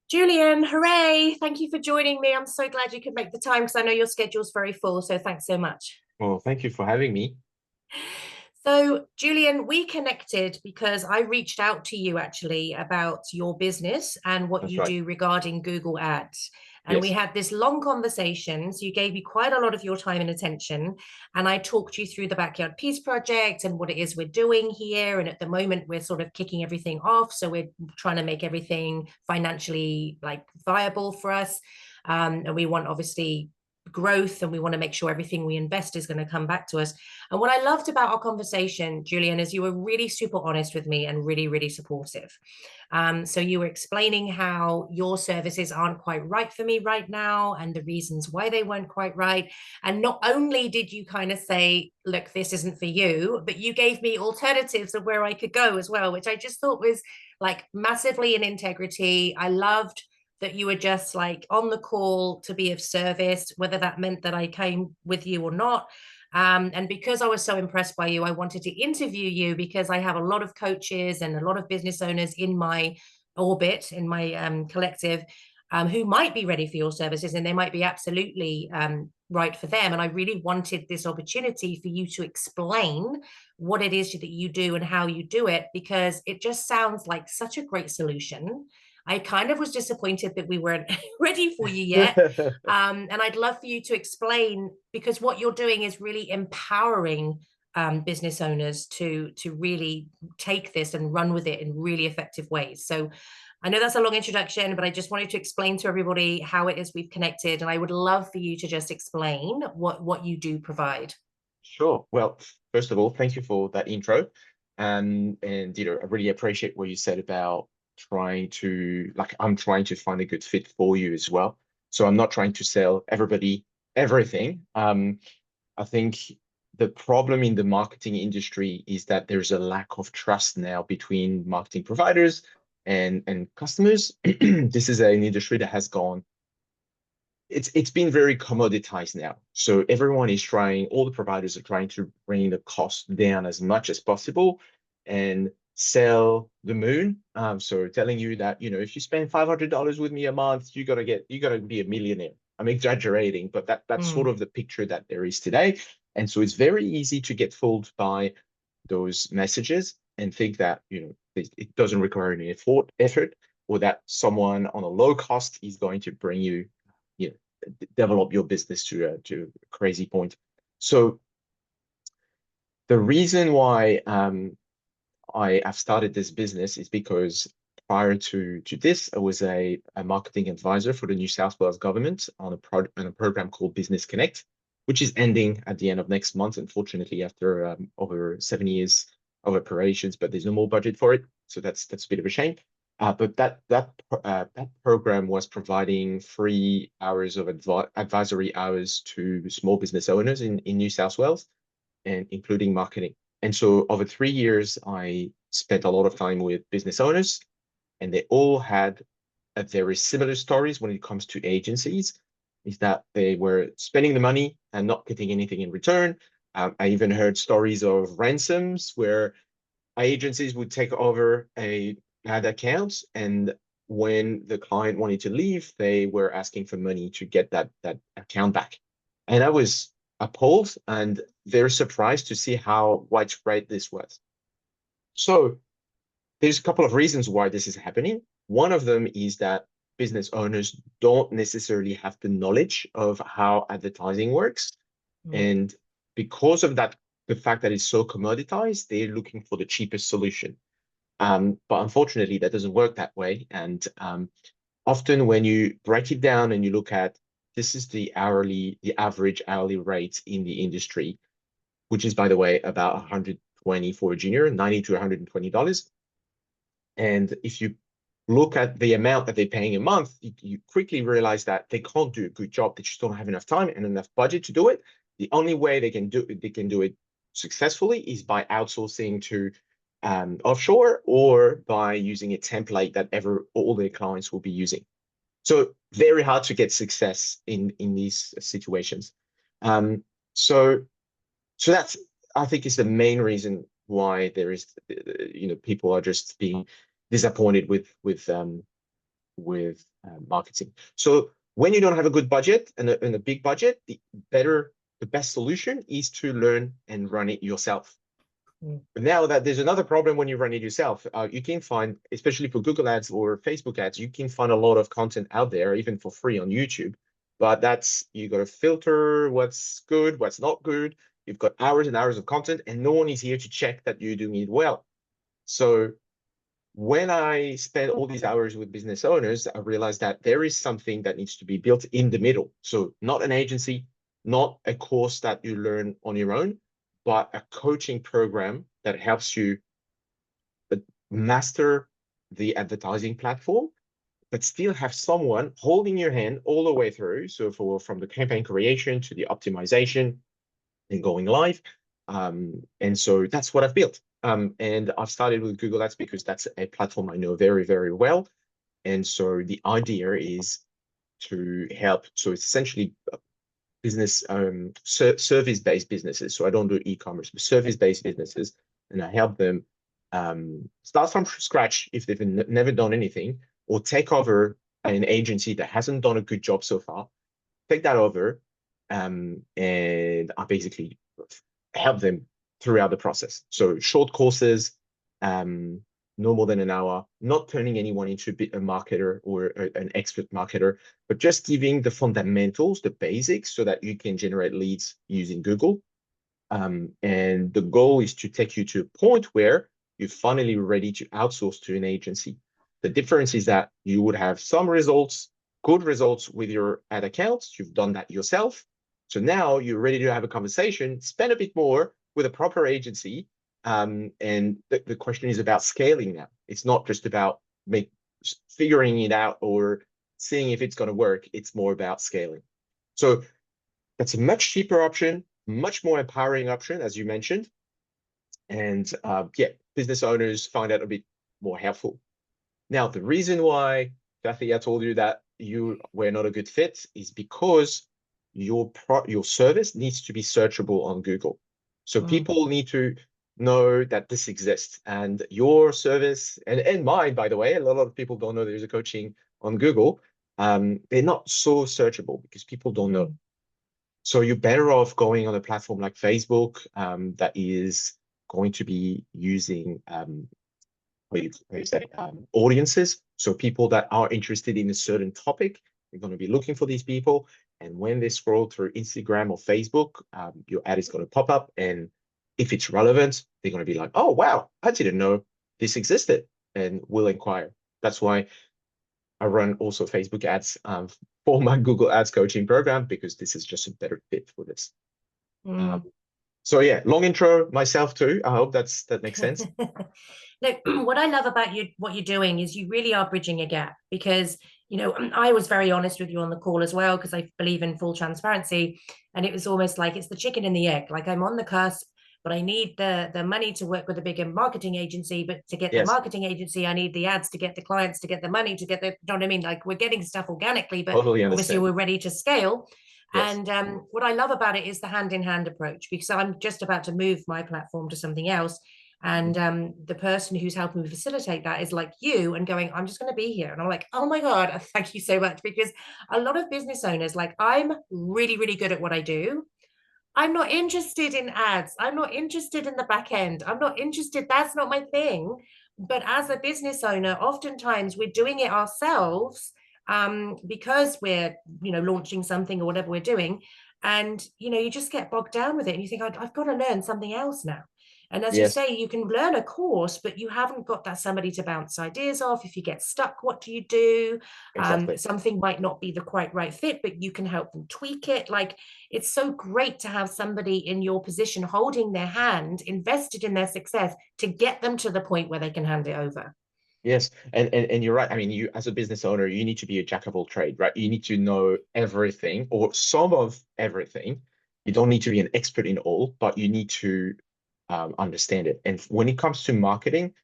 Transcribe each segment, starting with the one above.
Julian, hooray! Thank you for joining me. I'm so glad you could make the time because I know your schedule's very full. So thanks so much. Well, thank you for having me. So, Julian, we connected because I reached out to you actually about your business and what That's you right. do regarding Google Ads. And we Yes. had this long conversation. So, you gave me quite a lot of your time and attention. And I talked you through the Backyard Peace Project and what it is we're doing here. And at the moment, we're sort of kicking everything off. So, we're trying to make everything financially like viable for us. And we want obviously growth and we want to make sure everything we invest is going to come back to us. And what I loved about our conversation, Julian, is you were really super honest with me and really, really supportive. So you were explaining how your services aren't quite right for me right now and the reasons why they weren't quite right. And not only did you kind of say, look, this isn't for you, but you gave me alternatives of where I could go as well, which I just thought was like massively in integrity. I loved that you were just like on the call to be of service, whether that meant that I came with you or not. And because I was so impressed by you, I wanted to interview you because I have a lot of coaches and a lot of business owners in my orbit, in my collective, who might be ready for your services and they might be absolutely right for them. And I really wanted this opportunity for you to explain what it is that you do and how you do it, because it just sounds like such a great solution. I kind of was disappointed that we weren't ready for you yet. And I'd love for you to explain, because what you're doing is really empowering business owners to really take this and run with it in really effective ways. So I know that's a long introduction, but I just wanted to explain to everybody how it is we've connected. And I would love for you to just explain what you do provide. Sure. Well, first of all, thank you for that intro. And I really appreciate what you said about I'm trying to find a good fit for you as well. So I'm not trying to sell everybody everything. I think the problem in the marketing industry is that there's a lack of trust now between marketing providers and customers. This is an industry that has gone it's been very commoditized now. So everyone is trying, all the providers are trying to bring the cost down as much as possible and sell the moon. So telling you that, if you spend $500 with me a month, you gotta be a millionaire. I'm exaggerating, but that's sort Mm. of the picture that there is today. And so it's very easy to get fooled by those messages and think that, it doesn't require any effort, or that someone on a low cost is going to bring you know, develop your business to a crazy point. So the reason why I have started this business is because prior to this, I was a marketing advisor for the New South Wales government on a program called Business Connect, which is ending at the end of next month, unfortunately, after over 7 years of operations, but there's no more budget for it. So that's a bit of a shame. But that program was providing 3 hours of advisory hours to small business owners in New South Wales, and including marketing. And so over 3 years, I spent a lot of time with business owners, and they all had a very similar stories when it comes to agencies, is that they were spending the money and not getting anything in return. I even heard stories of ransoms where agencies would take over a ad account, and when the client wanted to leave, they were asking for money to get that account back. And I was appalled and very surprised to see how widespread this was. So there's a couple of reasons why this is happening. One of them is that business owners don't necessarily have the knowledge of how advertising works. Mm. And because of that, the fact that it's so commoditized, they're looking for the cheapest solution. But unfortunately, that doesn't work that way. And often when you break it down and you look at this is the average hourly rate in the industry, which is, by the way, about 120 for a junior, 90 to $120. And if you look at the amount that they're paying a month, you quickly realize that they can't do a good job. They just don't have enough time and enough budget to do it. The only way they can do it successfully is by outsourcing to offshore, or by using a template that all their clients will be using. So very hard to get success in these situations. Um, so so that's, I think, is the main reason why there is, people are just being disappointed with marketing. So when you don't have a good budget and a big budget, the best solution is to learn and run it yourself. But now that there's another problem when you run it yourself, you can find, especially for Google Ads or Facebook ads, you can find a lot of content out there, even for free on YouTube. But you got to filter what's good, what's not good. You've got hours and hours of content, and no one is here to check that you're doing it well. So when I spend all these hours with business owners, I realized that there is something that needs to be built in the middle. So not an agency, not a course that you learn on your own, but a coaching program that helps you master the advertising platform, but still have someone holding your hand all the way through. So from the campaign creation to the optimization and going live. And so that's what I've built. And I've started with Google Ads because that's a platform I know very, very well. And so the idea is to help. So it's essentially business service-based businesses. So I don't do e-commerce, but service-based businesses, and I help them start from scratch if they've never done anything, or take over an agency that hasn't done a good job so far, take that over, and I basically help them throughout the process. So short courses, no more than an hour, not turning anyone into a marketer or an expert marketer, but just giving the fundamentals, the basics, so that you can generate leads using Google. And the goal is to take you to a point where you're finally ready to outsource to an agency. The difference is that you would have some results, good results with your ad accounts. You've done that yourself. So now you're ready to have a conversation, spend a bit more with a proper agency. And the question is about scaling now. It's not just about figuring it out or seeing if it's going to work. It's more about scaling. So that's a much cheaper option, much more empowering option, as you mentioned. And yeah, business owners find that a bit more helpful. Now, the reason why, Kathy, I told you that you were not a good fit is because your service needs to be searchable on Google. So people need to know that this exists, and your service and mine, by the way, a lot of people don't know there's a coaching on Google. They're not so searchable because people don't know. So you're better off going on a platform like Facebook that is going to be using audiences. So people that are interested in a certain topic, you're going to be looking for these people. And when they scroll through Instagram or Facebook, your ad is going to pop up. And if it's relevant, they're going to be like, oh, wow, I didn't know this existed, and will inquire. That's why I run also Facebook ads for my Google Ads coaching program, because this is just a better fit for this. So yeah, long intro myself too. I hope that makes sense. Look, what I love about what you're doing is you really are bridging a gap, because, you know, I was very honest with you on the call as well, because I believe in full transparency. And it was almost like it's the chicken and the egg. Like, I'm on the cusp, but I need the money to work with a bigger marketing agency. But to get the marketing agency, I need the ads to get the clients, to get the money, to get the, you know what I mean? Like, we're getting stuff organically, but totally obviously we're ready to scale. Yes. And what I love about it is the hand-in-hand approach, because I'm just about to move my platform to something else. And the person who's helping me facilitate that is like you, and going, I'm just going to be here. And I'm like, oh my God, thank you so much. Because a lot of business owners, like, I'm really, really good at what I do. I'm not interested in ads. I'm not interested in the back end. I'm not interested. That's not my thing. But as a business owner, oftentimes we're doing it ourselves because we're, you know, launching something or whatever we're doing. And, you know, you just get bogged down with it. And you think, I've got to learn something else now. And as you say, you can learn a course, but you haven't got that somebody to bounce ideas off. If you get stuck, what do you do? Exactly. Something might not be the quite right fit, but you can help them tweak it. Like, it's so great to have somebody in your position holding their hand, invested in their success, to get them to the point where they can hand it over. Yes, and you're right. I mean, you, as a business owner, you need to be a jack of all trades, right? You need to know everything, or some of everything. You don't need to be an expert in all, but you need to understand it. And when it comes to marketing,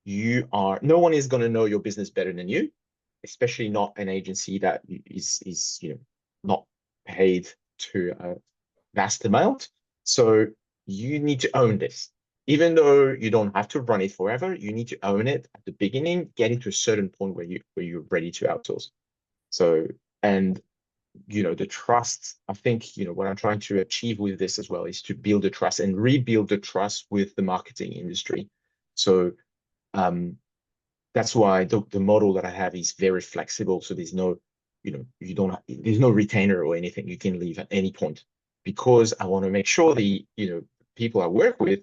no one is going to know your business better than you, especially not an agency that is you know, not paid to a vast amount. So you need to own this. even though you don't have to run it forever, you need to own it at the beginning, get it to a certain point where you're ready to outsource. So, and the trust, I think, what I'm trying to achieve with this as well is to build the trust and rebuild the trust with the marketing industry. So that's why the model that I have is very flexible. So there's no, there's no retainer or anything. You can leave at any point, because I want to make sure the, people I work with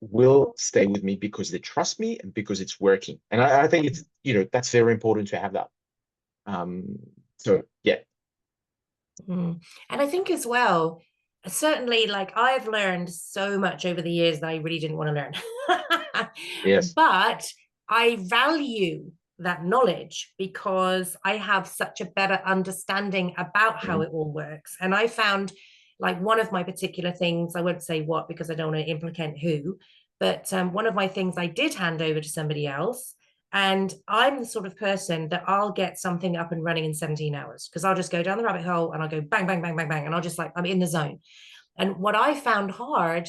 will stay with me because they trust me and because it's working. And I think it's, that's very important to have that. So yeah. And I think as well, certainly, like I've learned so much over the years that I really didn't want to learn. Yes. But I value that knowledge because I have such a better understanding about how Mhm. it all works. And I found, like, one of my particular things, I won't say what because I don't want to implicate who, but one of my things I did hand over to somebody else. And I'm the sort of person that I'll get something up and running in 17 hours because I'll just go down the rabbit hole and I'll go bang, bang, bang, bang, bang. And I'll just, like, I'm in the zone. And what I found hard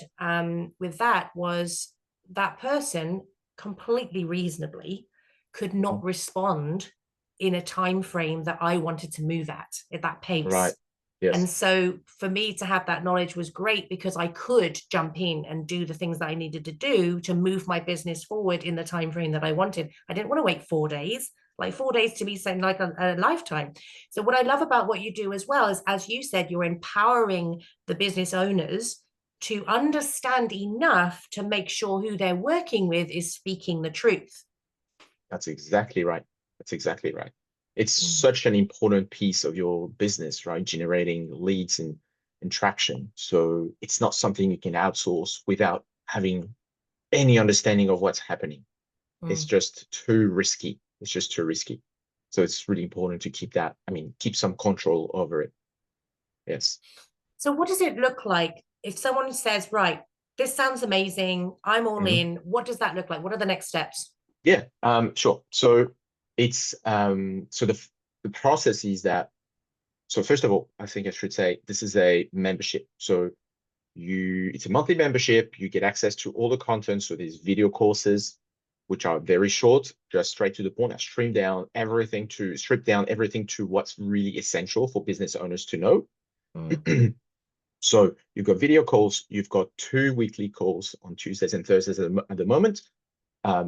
with that was that person completely reasonably could not Mhm. respond in a time frame that I wanted to move at that Right. pace. And Yes. so for me to have that knowledge was great because I could jump in and do the things that I needed to do to move my business forward in the time frame that I wanted. I didn't want to wait 4 days. Like 4 days to me seemed like a lifetime. So what I love about what you do as well is, as you said, you're empowering the business owners to understand enough to make sure who they're working with is speaking the truth. That's exactly right. That's exactly right. It's Mm, such an important piece of your business, right? Generating leads and traction. So it's not something you can outsource without having any understanding of what's happening. It's mm. just too risky. It's just too risky. So it's really important to keep that, keep some control over it. Yes. So what does it look like if someone says, right, this sounds amazing, I'm all Mhm. in. What does that look like? What are the next steps? Yeah, sure. So it's so the process is that, so first of all, I think I should say this is a membership. So it's a monthly membership. You get access to all the content. So these video courses, which are very short, just straight to the point. I strip down everything to what's really essential for business owners to know. Mm, So you've got video calls. You've got 2 weekly calls on Tuesdays and Thursdays at the moment,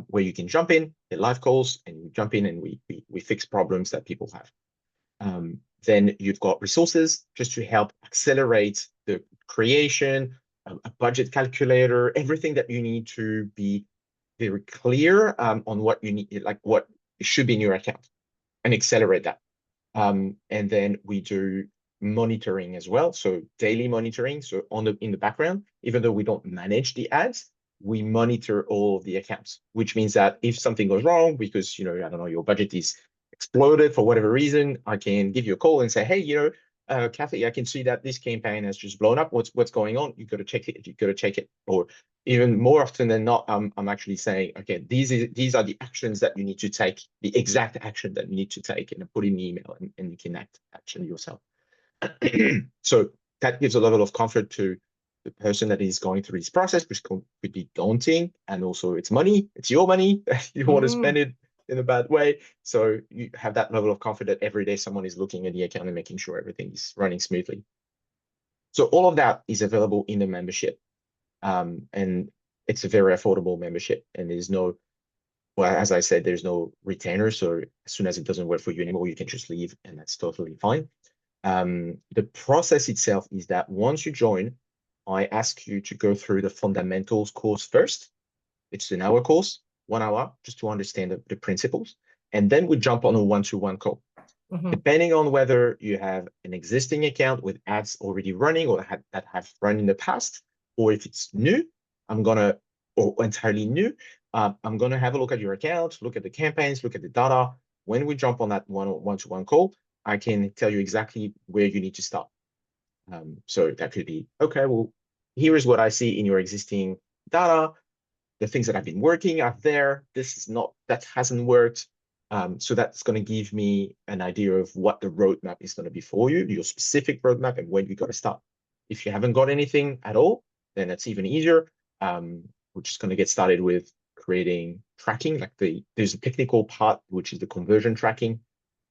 where you can jump in, get live calls, and you jump in and we fix problems that people have. Then you've got resources just to help accelerate the creation, a budget calculator, everything that you need to be very clear on what you need, like what should be in your account, and accelerate that. And then we do monitoring as well, so daily monitoring. So in the background, even though we don't manage the ads, we monitor all of the accounts, which means that if something goes wrong, because I don't know, your budget is exploded for whatever reason, I can give you a call and say, hey, Kathy, I can see that this campaign has just blown up. What's going on? You got to check it. You got to check it. Or even more often than not, I'm actually saying, okay, these are the actions that you need to take, the exact action that you need to take, and put in the email, and you can action yourself. So that gives a level of comfort to the person that is going through this process, which could be daunting, and also it's money, it's your money. You want to spend mm, it in a bad way. So you have that level of comfort that every day someone is looking at the account and making sure everything is running smoothly. So all of that is available in the membership. And it's a very affordable membership, and well, as I said, there's no retainer. So as soon as it doesn't work for you anymore, you can just leave, and that's totally fine. The process itself is that once you join, I ask you to go through the fundamentals course first. It's an hour course, 1 hour, just to understand the principles. And then we jump on a one-to-one call. mhm, Depending on whether you have an existing account with ads already running or that have run in the past, or if it's new, or entirely new, I'm gonna have a look at your account, look at the campaigns, look at the data. When we jump on that one-to-one call, I can tell you exactly where you need to start. So that could be, okay, well, here is what I see in your existing data. The things that have been working are there. That hasn't worked. So that's going to give me an idea of what the roadmap is going to be for you, your specific roadmap, and when you got to start. If you haven't got anything at all, then that's even easier. we're just going to get started with creating tracking. Like there's a technical part, which is the conversion tracking.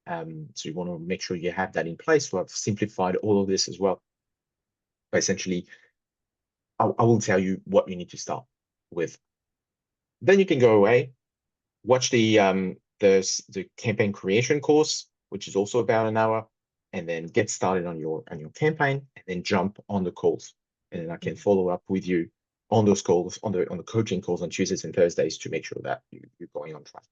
So you want to make sure you have that in place. So I've simplified all of this as well. But essentially, I will tell you what you need to start with. Then you can go away, watch the campaign creation course, which is also about an hour, and then get started on your campaign, and then jump on the calls. And then I can follow up with you on those calls, on the coaching calls on Tuesdays and Thursdays to make sure that you're going on track.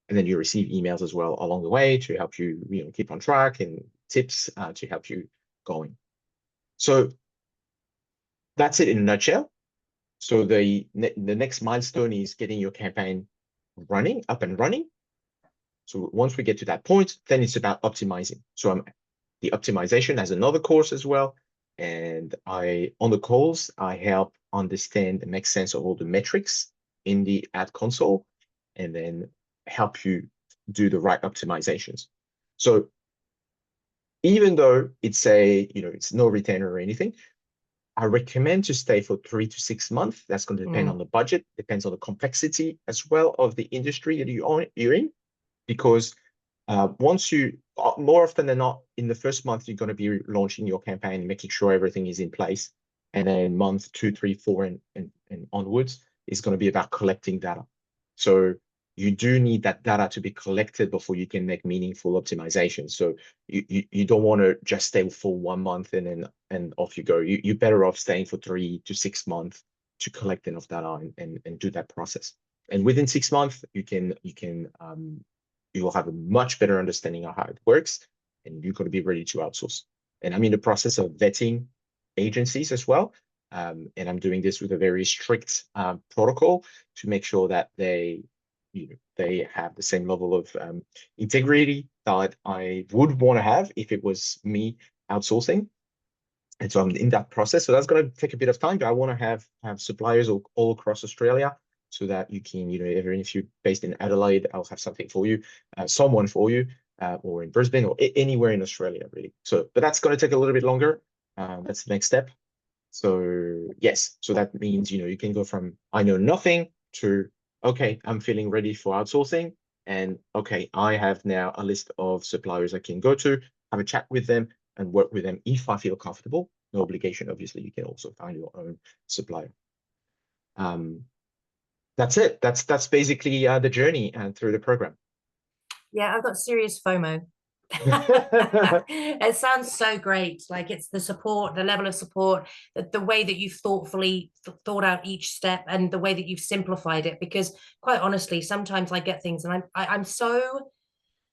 And then you receive emails as well along the way to help you, keep on track, and tips to help you going. So that's it in a nutshell. So the next milestone is getting your campaign up and running. So once we get to that point, then it's about optimizing. So the optimization has another course as well. And on the calls, I help understand and make sense of all the metrics in the ad console, and then help you do the right optimizations. So even though it's it's no retainer or anything, I recommend to stay for 3 to 6 months. That's going to depend on the budget, depends on the complexity as well of the industry that you're in. Because more often than not, in the first month, you're going to be launching your campaign, making sure everything is in place. And then month 2, 3, 4, and onwards is going to be about collecting data. So you do need that data to be collected before you can make meaningful optimization. So you don't want to just stay for 1 month and off you go. You're better off staying for 3 to 6 months to collect enough data and do that process. And within 6 months, you will have a much better understanding of how it works, and you're going to be ready to outsource. And I'm in the process of vetting agencies as well. And I'm doing this with a very strict protocol to make sure that they have the same level of integrity that I would want to have if it was me outsourcing. And so I'm in that process. So that's going to take a bit of time, but I want to have suppliers all across Australia, so that you can, even if you're based in Adelaide, I'll have something for you, someone for you, or in Brisbane, or anywhere in Australia, really. So, but that's going to take a little bit longer. That's the next step. So yes, so that means, you can go from I know nothing to, okay, I'm feeling ready for outsourcing. And okay, I have now a list of suppliers I can go to, have a chat with them, and work with them if I feel comfortable. No obligation, obviously. You can also find your own supplier. That's it. That's basically the journey through the program. Yeah, I've got serious FOMO. It sounds so great. Like, it's the support, the level of support, the way that you've thoughtfully thought out each step, and the way that you've simplified it. Because quite honestly, sometimes I get things and I'm so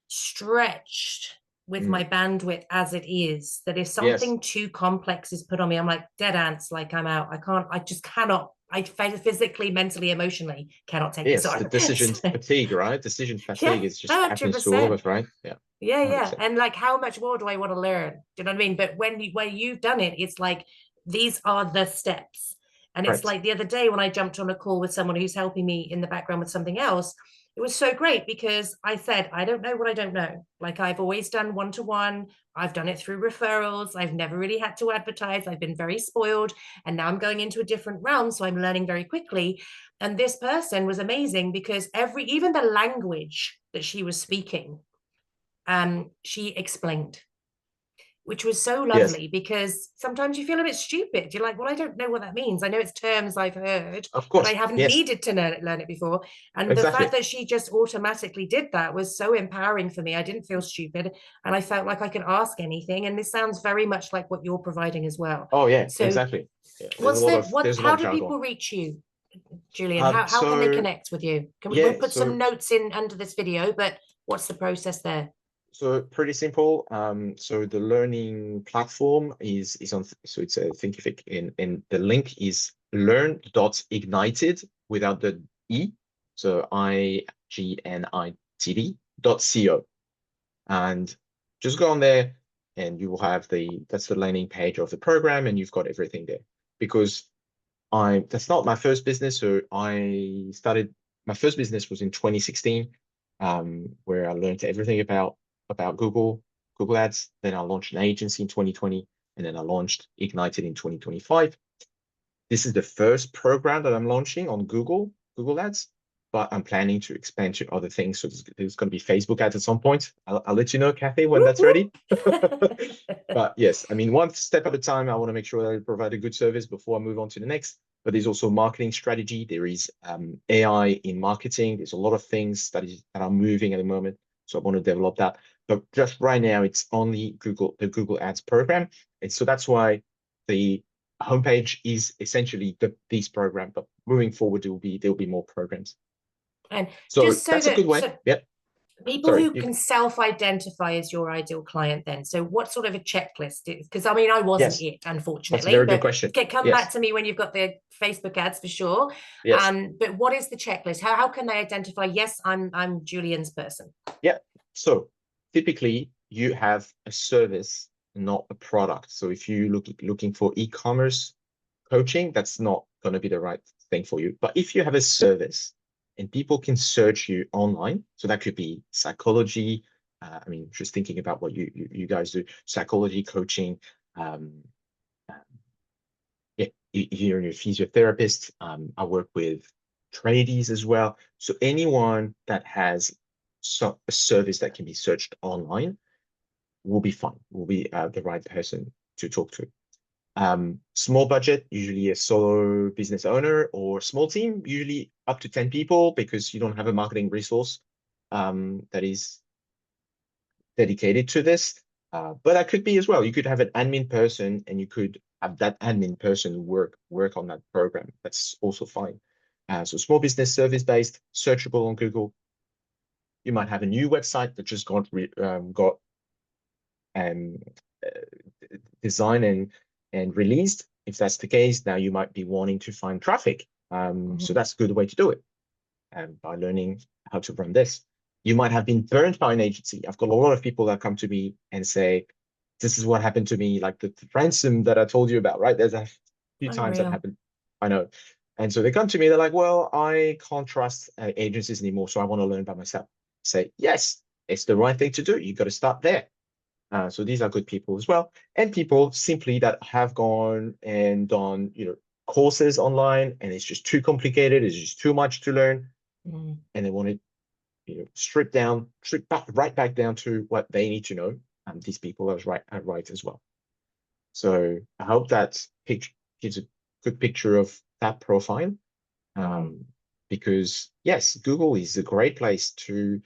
stretched with my bandwidth as it is, that if Yes. something too complex is put on me, I'm like dead ants, like I'm out. I just cannot. I physically, mentally, emotionally cannot take this Yes, on. the decision So, fatigue, right? Decision yeah, fatigue is just happens to all of 100%. us, right? Yeah, Yeah, yeah. 100%. And like, how much more do I want to learn? Do you know what I mean? But when you've done it, it's like, these are the steps. And it's Correct. like the other day when I jumped on a call with someone who's helping me in the background with something else, it was so great because I said, I don't know what I don't know. Like, I've always done one-to-one. I've done it through referrals. I've never really had to advertise. I've been very spoiled. And now I'm going into a different realm. So I'm learning very quickly. And this person was amazing because even the language that she was speaking, she explained, which was so Yes, lovely, because sometimes you feel a bit stupid. You're like, well, I don't know what that means. I know it's terms I've heard, of but I course. haven't Yes, needed to learn it before. And the fact exactly. that she just automatically did that was so empowering for me. I didn't feel stupid, and I felt like I could ask anything. And this sounds very much like what you're providing as well. Oh yeah, So exactly. Yeah, there's a lot how of do jargon. people reach you, Julian? How can they So connect with you? We'll yeah, put some notes in under this video, but what's the process there? so pretty simple. So the learning platform is on. So it's a Thinkific, and the link is learn.ignited without the e. So ignitd.co, and just go on there, and you will have that's the landing page of the program, and you've got everything there. Because that's not my first business. So my first business was in 2016, where I learned everything about Google Ads. Then I launched an agency in 2020, and then I launched Ignited in 2025. This is the first program that I'm launching on Google Ads, but I'm planning to expand to other things. So there's going to be Facebook ads at some point. I'll let you know, Kathy, when Whoop, that's ready. whoop. But yes, I mean, one step at a time. I want to make sure that I provide a good service before I move on to the next. But there's also marketing strategy. There is AI in marketing. There's a lot of things that are moving at the moment. So I want to develop that. But just right now, it's only the Google Ads program. And so that's why the homepage is essentially this program. But moving forward, there'll be more programs. And So just so that's a good that, way. so Yep. people Sorry. who can self-identify as your ideal client then, so what sort of a checklist is, because I mean I wasn't Yes, it, that's a unfortunately, very good but question. come back Yes. to me when you've got the Facebook ads for sure. Yes. But what is the checklist? How can they identify, yes, I'm Julian's person? Yeah. So typically you have a service, not a product. So if you looking for e-commerce coaching, that's not going to be the right thing for you. But if you have a service and people can search you online, so that could be psychology. I mean, just thinking about what you guys do, psychology coaching. Um, yeah, you're a physiotherapist. I work with tradies as well. So anyone that has a service that can be searched online will be fine. Will be the right person to talk to. Small budget, usually a solo business owner or small team, usually up to 10 people because you don't have a marketing resource that is dedicated to this. But that could be as well. You could have an admin person and you could have that admin person work on that program. That's also fine. So small business service based, searchable on Google. You might have a new website that just got um, designed and released. If that's the case, now you might be wanting to find traffic. So that's a good way to do it by learning how to run this. You might have been burned by an agency. I've got a lot of people that come to me and say, this is what happened to me, like the ransom that I told you about, right? There's a few times that Unreal. happened. I know. And so they come to me, they're like, well, I can't trust agencies anymore, so I want to learn by myself. Say, yes, it's the right thing to do. You got to start there. So these are good people as well. And people simply that have gone and done, courses online and it's just too complicated, it's just too much to learn. Mm. And they want to, strip right back down to what they need to know. And these people are right as well. So I hope that picture gives a good picture of that profile. Mm. Because yes, Google is a great place to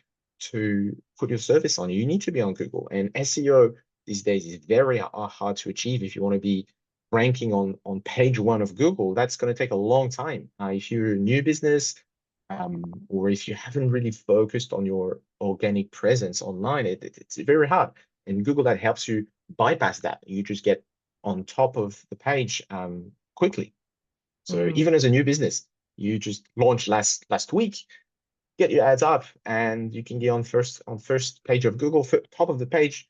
put your service on. You need to be on Google, and SEO these days is very hard to achieve. If you want to be ranking on page one of Google, that's going to take a long time. If you're a new business, or if you haven't really focused on your organic presence online, it's very hard. And Google that helps you bypass that. You just get on top of the page quickly. So Mm. even as a new business, you just launched last week, get your ads up, and you can get on first page of Google, top of the page,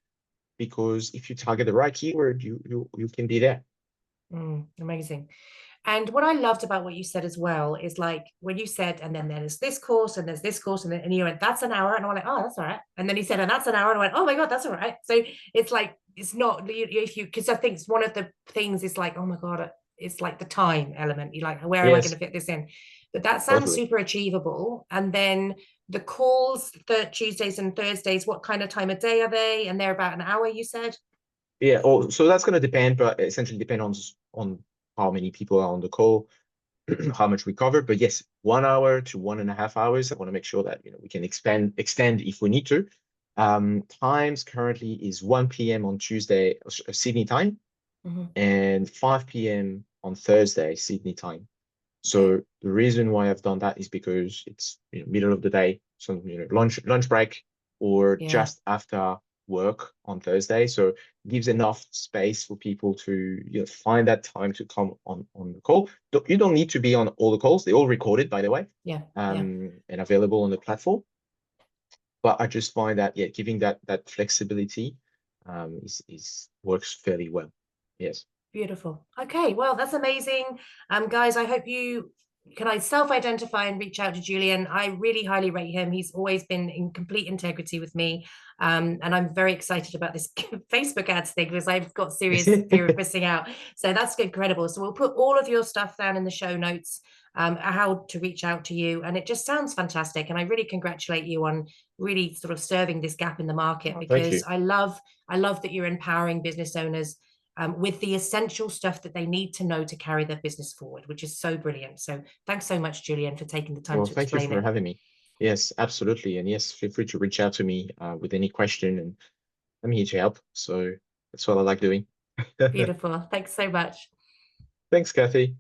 because if you target the right keyword, you can be there. Amazing. And what I loved about what you said as well is like when you said, and then there's this course and there's this course, and you went, that's an hour. And I went, oh, that's all right. And then he said, and that's an hour. And I went, oh my God, that's all right. So it's like, it's not, if you, because I think it's one of the things is like, oh my God, it's like the time element. You're like, where am I going Yes, to fit this in? But that sounds totally. super achievable. And then the calls, the Tuesdays and Thursdays, what kind of time of day are they? And they're about an hour, you said? Yeah. Oh, so that's going to depend, but essentially depend on how many people are on the call, how much we cover. But yes, 1 hour to 1.5 hours. I want to make sure that we can extend if we need to. Times currently is 1 p.m. on Tuesday, Sydney time, Mm-hmm. and 5 p.m. on Thursday, Sydney time. Okay. So the reason why I've done that is because it's middle of the day, so lunch break or Yeah. just after work on Thursday. So it gives enough space for people to find that time to come on the call. You don't need to be on all the calls. They're all recorded, by the way, Yeah. Yeah. and available on the platform. But I just find that giving that flexibility is works fairly well. Yes. Beautiful. Okay, well, that's amazing. Guys, I hope you can I self-identify and reach out to Julian? I really highly rate him. He's always been in complete integrity with me. And I'm very excited about this Facebook ads thing because I've got serious fear of missing out. So that's incredible. So we'll put all of your stuff down in the show notes, how to reach out to you. And it just sounds fantastic. And I really congratulate you on really sort of serving this gap in the market, Oh, thank you. because I love that you're empowering business owners with the essential stuff that they need to know to carry their business forward, which is so brilliant. So thanks so much, Julian, for taking the time Well, to thank you explain for it. having me. Yes, absolutely. And yes, feel free to reach out to me with any question, and I'm here to help. So that's what I like doing. Beautiful. Thanks so much. Thanks, Kathy.